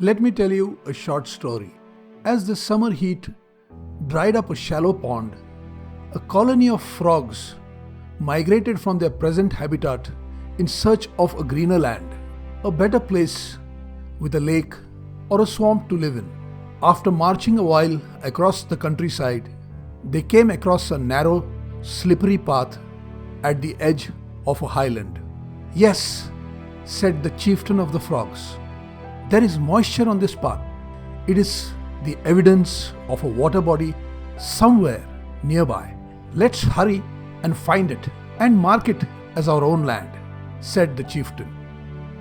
Let me tell you a short story. As the summer heat dried up a shallow pond, a colony of frogs migrated from their present habitat in search of a greener land, a better place with a lake or a swamp to live in. After marching a while across the countryside, they came across a narrow, slippery path at the edge of a highland. "Yes," said the chieftain of the frogs, "there is moisture on this path. It is the evidence of a water body somewhere nearby. Let's hurry and find it and mark it as our own land," said the chieftain.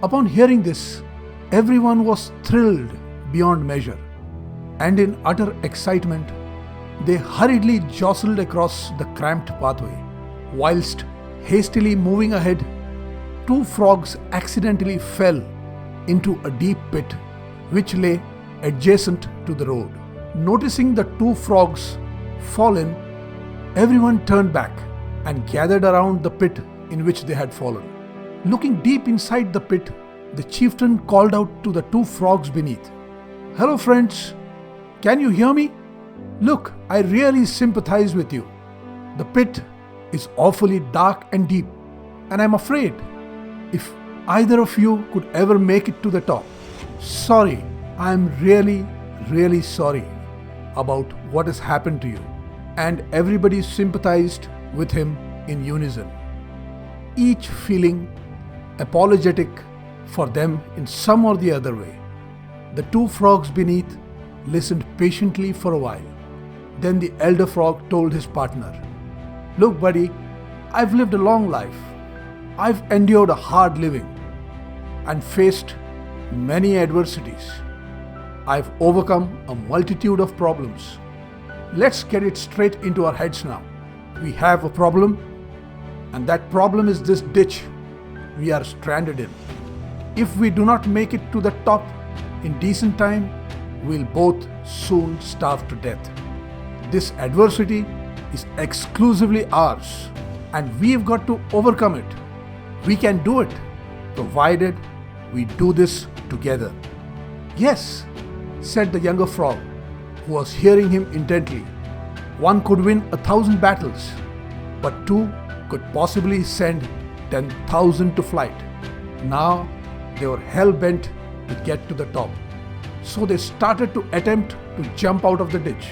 Upon hearing this, everyone was thrilled beyond measure, and in utter excitement, they hurriedly jostled across the cramped pathway. Whilst hastily moving ahead, two frogs accidentally fell into a deep pit which lay adjacent to the road. Noticing the two frogs fall in, everyone turned back and gathered around the pit in which they had fallen. Looking deep inside the pit, the chieftain called out to the two frogs beneath, "Hello friends, can you hear me? Look, I really sympathize with you. The pit is awfully dark and deep, and I'm afraid if either of you could ever make it to the top. Sorry, I'm really sorry about what has happened to you." And everybody sympathized with him in unison, each feeling apologetic for them in some or the other way. The two frogs beneath listened patiently for a while. Then the elder frog told his partner, "Look, buddy, I've lived a long life. I've endured a hard living and faced many adversities. I've overcome a multitude of problems. Let's get it straight into our heads now. We have a problem, and that problem is this ditch we are stranded in. If we do not make it to the top in decent time, we'll both soon starve to death. This adversity is exclusively ours, and we've got to overcome it. We can do it, provided we do this together." "Yes," said the younger frog, who was hearing him intently. "One could win 1,000 battles, but two could possibly send 10,000 to flight." Now they were hell-bent to get to the top, so they started to attempt to jump out of the ditch.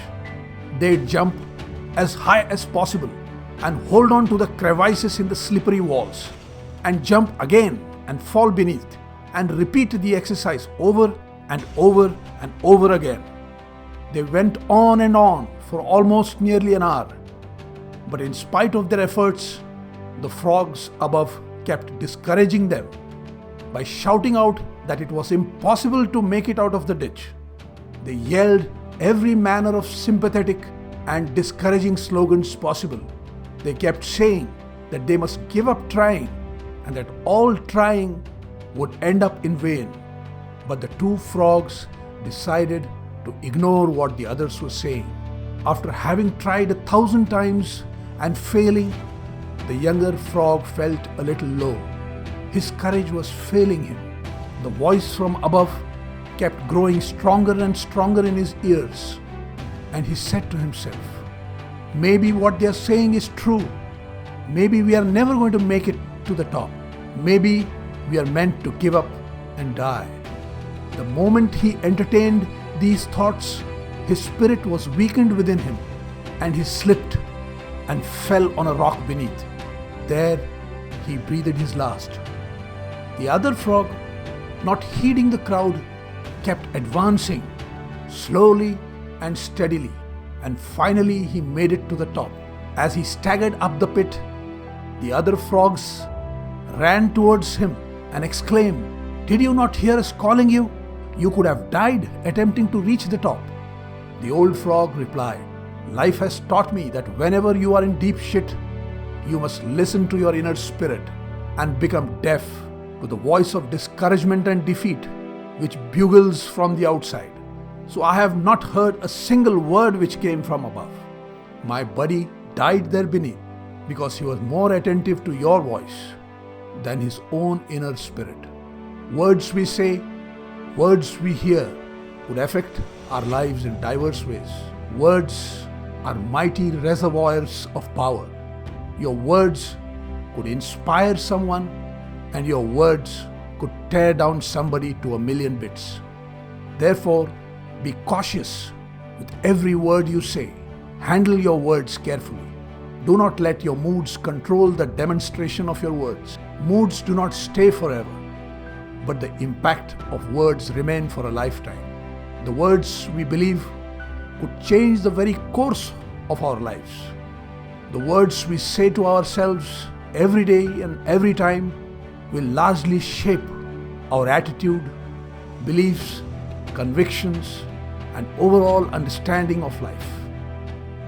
They'd jump as high as possible and hold on to the crevices in the slippery walls, and jump again and fall beneath, and repeat the exercise over and over and over again. They went on and on for almost nearly an hour, but in spite of their efforts, the frogs above kept discouraging them by shouting out that it was impossible to make it out of the ditch. They yelled every manner of sympathetic and discouraging slogans possible. They kept saying that they must give up trying and that all trying would end up in vain. But the two frogs decided to ignore what the others were saying. After having tried 1,000 times and failing, the younger frog felt a little low. His courage was failing him. The voice from above kept growing stronger and stronger in his ears, and he said to himself, "Maybe what they are saying is true. Maybe we are never going to make it to the top. Maybe we are meant to give up and die." The moment he entertained these thoughts, his spirit was weakened within him, and he slipped and fell on a rock beneath. There he breathed his last. The other frog, not heeding the crowd, kept advancing slowly and steadily, and finally he made it to the top. As he staggered up the pit, the other frogs ran towards him and exclaimed, "Did you not hear us calling you? You could have died attempting to reach the top." The old frog replied, "Life has taught me that whenever you are in deep shit, you must listen to your inner spirit and become deaf to the voice of discouragement and defeat which bugles from the outside. So I have not heard a single word which came from above. My buddy died there beneath because he was more attentive to your voice than his own inner spirit. Words we say Words we hear could affect our lives in diverse ways. Words are mighty reservoirs of power. Your words could inspire someone, and your words could tear down somebody to a million bits. Therefore, be cautious with every word you say. Handle your words carefully. Do not let your moods control the demonstration of your words. Moods do not stay forever, but the impact of words remain for a lifetime. The words we believe could change the very course of our lives. The words we say to ourselves every day and every time will largely shape our attitude, beliefs, convictions, and overall understanding of life.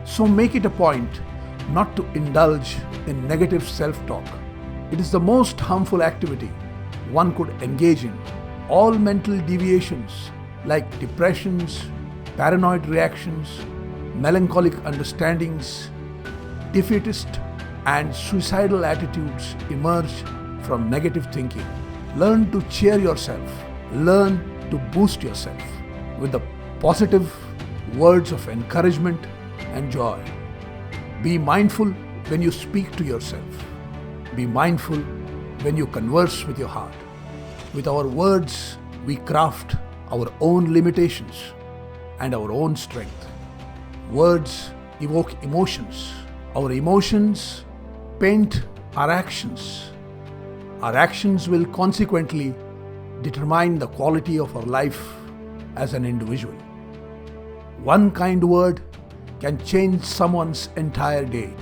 So make it a point not to indulge in negative self-talk. It is the most harmful activity one could engage in. All mental deviations like depressions, paranoid reactions, melancholic understandings, defeatist and suicidal attitudes emerge from negative thinking. Learn to cheer yourself. Learn to boost yourself with the positive words of encouragement and joy. Be mindful when you speak to yourself. Be mindful when you converse with your heart. With our words, we craft our own limitations and our own strength. Words evoke emotions. Our emotions paint our actions. Our actions will consequently determine the quality of our life as an individual. One kind word can change someone's entire day.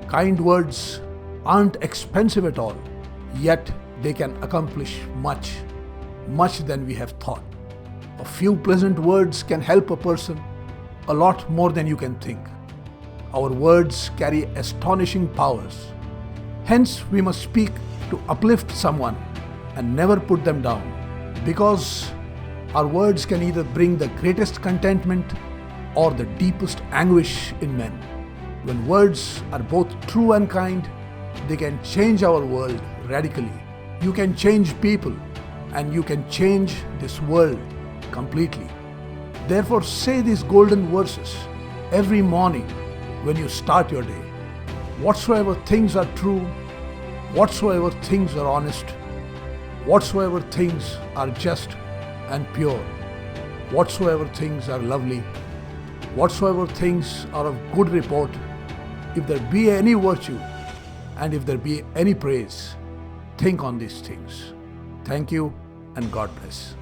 Kind words aren't expensive at all, yet they can accomplish much than we have thought. A few pleasant words can help a person a lot more than you can think. Our words carry astonishing powers. Hence, we must speak to uplift someone and never put them down, because our words can either bring the greatest contentment or the deepest anguish in men. When words are both true and kind, they can change our world radically. You can change people, and you can change this world completely. Therefore, say these golden verses every morning when you start your day. Whatsoever things are true, whatsoever things are honest, whatsoever things are just and pure, whatsoever things are lovely, whatsoever things are of good report, if there be any virtue and if there be any praise, think on these things. Thank you and God bless.